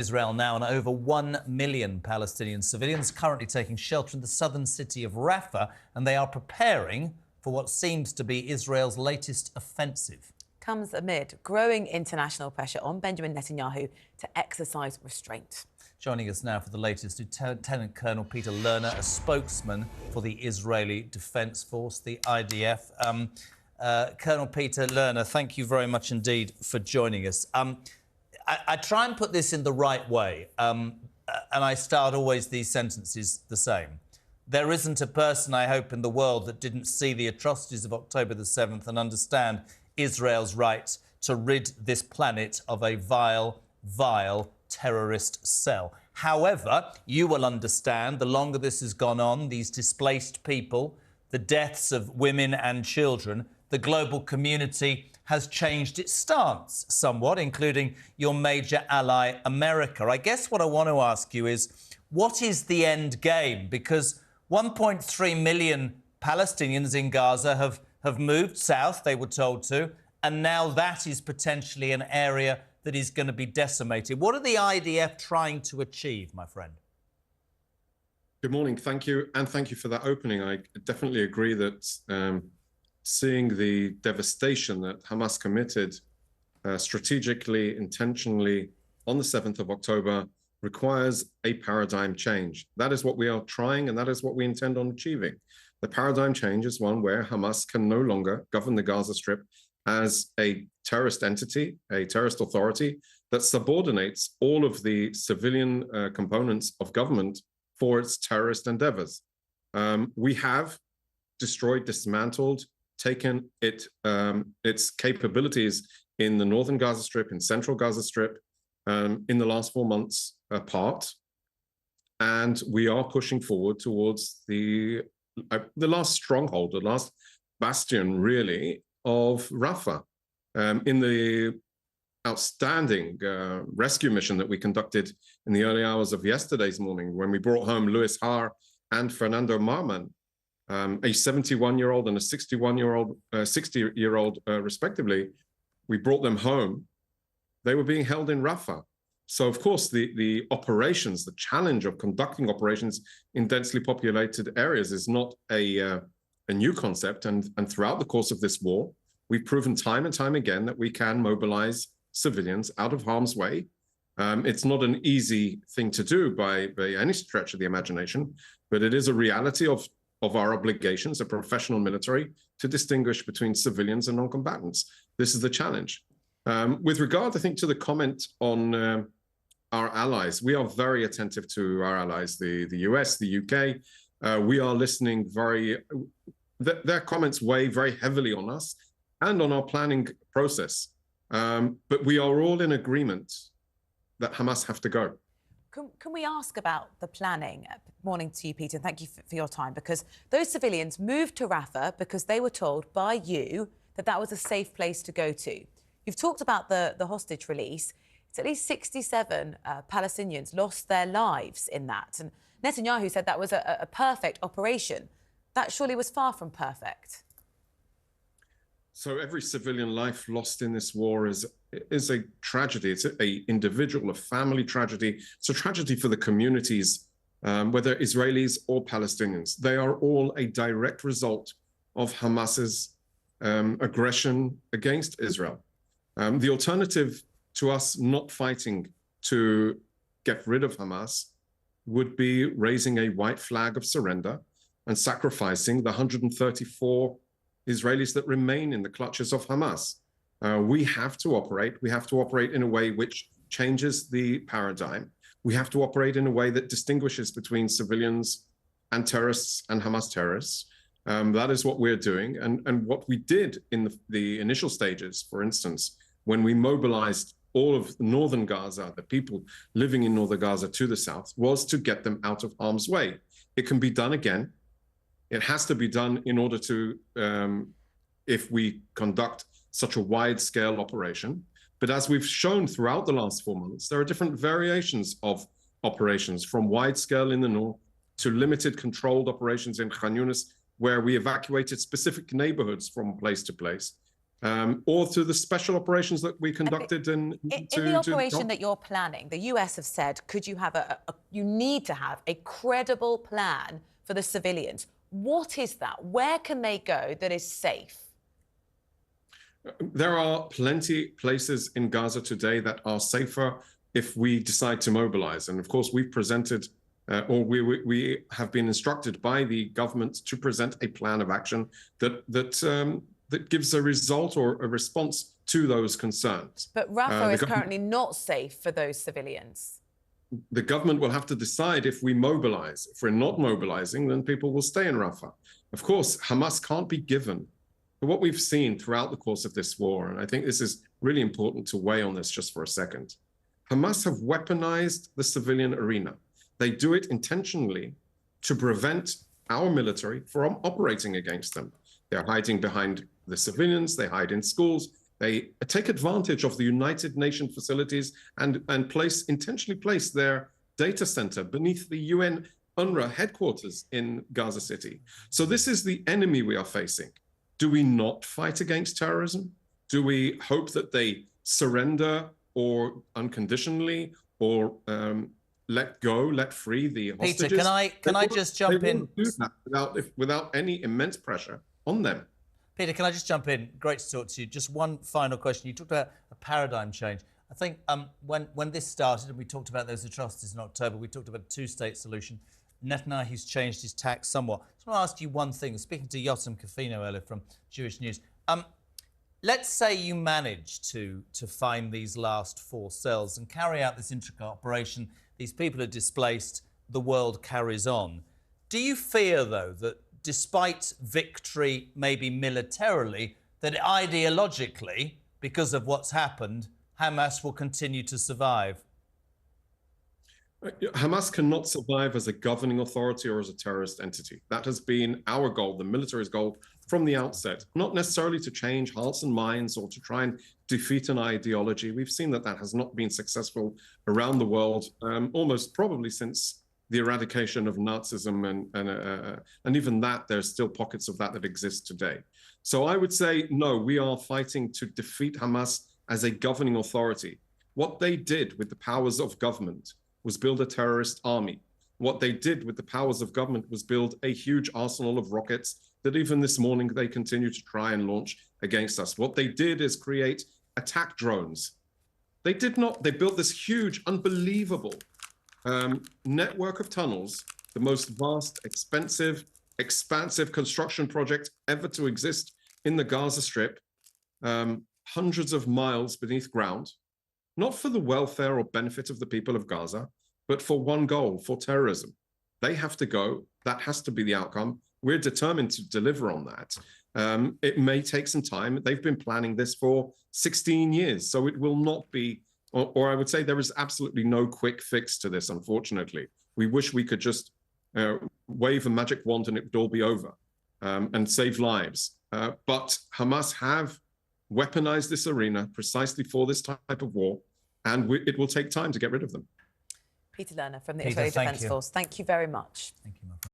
Israel now, and over 1 million Palestinian civilians currently taking shelter in the southern city of Rafah, and they are preparing for what seems to be Israel's latest offensive. Comes amid growing international pressure on Benjamin Netanyahu to exercise restraint. Joining us now for the latest, Lieutenant Colonel Peter Lerner, a spokesman for the Israeli Defence Force, the IDF. Colonel Peter Lerner, thank you very much indeed for joining us. I try and put this in the right way, and I start always these sentences the same. There isn't a person, I hope, in the world that didn't see the atrocities of October the 7th and understand Israel's right to rid this planet of a vile, vile terrorist cell. However, you will understand, the longer this has gone on, these displaced people, the deaths of women and children, the global community has changed its stance somewhat, including your major ally, America. I guess what I want to ask you is, what is the end game? Because 1.3 million Palestinians in Gaza have moved south, they were told to, and now that is potentially an area that is going to be decimated. What are the IDF trying to achieve, my friend? Good morning. Thank you. And thank you for that opening. I definitely agree that seeing the devastation that Hamas committed strategically, intentionally on the 7th of October requires a paradigm change. That is what we are trying, and that is what we intend on achieving. The paradigm change is one where Hamas can no longer govern the Gaza Strip as a terrorist entity, a terrorist authority that subordinates all of the civilian components of government for its terrorist endeavors. We have destroyed, dismantled, taken its capabilities in the northern Gaza Strip, in central Gaza Strip, in the last 4 months apart. And we are pushing forward towards the last stronghold, the last bastion, really, of Rafah. In the outstanding rescue mission that we conducted in the early hours of yesterday's morning, when we brought home Louis Har and Fernando Marman, a 71-year-old and a 60-year-old, respectively, we brought them home. They were being held in Rafah. So, of course, the operations, the challenge of conducting operations in densely populated areas is not a new concept. And throughout the course of this war, we've proven time and time again that we can mobilize civilians out of harm's way. It's not an easy thing to do by any stretch of the imagination, but it is a reality of our obligations, a professional military, to distinguish between civilians and non-combatants. This is the challenge. With regard, I think, to the comment on our allies, we are very attentive to our allies, the US, the UK. We are listening their comments weigh very heavily on us and on our planning process. But we are all in agreement that Hamas have to go. Can we ask about the planning? Morning to you, Peter, and thank you for your time, because those civilians moved to Rafah because they were told by you that that was a safe place to go to. You've talked about the hostage release. It's at least 67 Palestinians lost their lives in that. And Netanyahu said that was a perfect operation. That surely was far from perfect. So every civilian life lost in this war is a tragedy. It's an individual, a family tragedy. It's a tragedy for the communities, whether Israelis or Palestinians. They are all a direct result of Hamas's aggression against Israel. The alternative to us not fighting to get rid of Hamas would be raising a white flag of surrender and sacrificing the 134 Israelis that remain in the clutches of Hamas. We have to operate in a way which changes the paradigm. We have to operate in a way that distinguishes between civilians and terrorists and Hamas terrorists. That is what we're doing. And what we did in the initial stages, for instance, when we mobilized all of northern Gaza, the people living in northern Gaza to the south, was to get them out of harm's way. It can be done again. It has to be done in order to, if we conduct such a wide-scale operation. But as we've shown throughout the last 4 months, there are different variations of operations, from wide-scale in the north to limited controlled operations in Khan Yunis, where we evacuated specific neighborhoods from place to place, or to the special operations that we conducted in the operation that you're planning. The US have said, could you have you need to have a credible plan for the civilians. What is that? Where can they go that is safe? There are plenty places in Gaza today that are safer if we decide to mobilize. And of course, we've presented, or we have been instructed by the government to present a plan of action that gives a result or a response to those concerns. But Rafah is currently not safe for those civilians. The government will have to decide if we mobilize. If we're not mobilizing, then people will stay in Rafah. Of course, Hamas can't be given. But what we've seen throughout the course of this war, and I think this is really important to weigh on this just for a second, Hamas have weaponized the civilian arena. They do it intentionally to prevent our military from operating against them. They're hiding behind the civilians, they hide in schools, they take advantage of the United Nations facilities and intentionally place their data center beneath the UN UNRWA headquarters in Gaza City. So this is the enemy we are facing. Do we not fight against terrorism? Do we hope that they surrender or unconditionally or let free the hostages? Peter, can I just jump in? Do that without any immense pressure on them. Peter, can I just jump in? Great to talk to you. Just one final question. You talked about a paradigm change. I think when this started and we talked about those atrocities in October, we talked about a two-state solution. Netanyahu's changed his tack somewhat. I just want to ask you one thing. Speaking to Yotam Kafino earlier from Jewish News, let's say you manage to find these last 4 cells and carry out this intricate operation. These people are displaced. The world carries on. Do you fear, though, that despite victory, maybe militarily, that ideologically, because of what's happened, Hamas will continue to survive? Hamas cannot survive as a governing authority or as a terrorist entity. That has been our goal, the military's goal from the outset, not necessarily to change hearts and minds or to try and defeat an ideology. We've seen that has not been successful around the world, almost probably since the eradication of Nazism, and even that, there's still pockets of that exist today. So I would say, no, we are fighting to defeat Hamas as a governing authority. What they did with the powers of government was build a terrorist army. What they did with the powers of government was build a huge arsenal of rockets that even this morning they continue to try and launch against us. What they did is create attack drones. They built this huge, unbelievable network of tunnels, the most vast, expansive construction project ever to exist in the Gaza Strip, hundreds of miles beneath ground, not for the welfare or benefit of the people of Gaza, but for one goal, for terrorism. They have to go. That has to be the outcome. We're determined to deliver on that. It may take some time. They've been planning this for 16 years, so it will not be, or I would say there is absolutely no quick fix to this, unfortunately. We wish we could just wave a magic wand and it would all be over and save lives. But Hamas have weaponized this arena precisely for this type of war, and it will take time to get rid of them. Peter Lerner from the Israeli Defense Force, thank you very much. Thank you, my friend.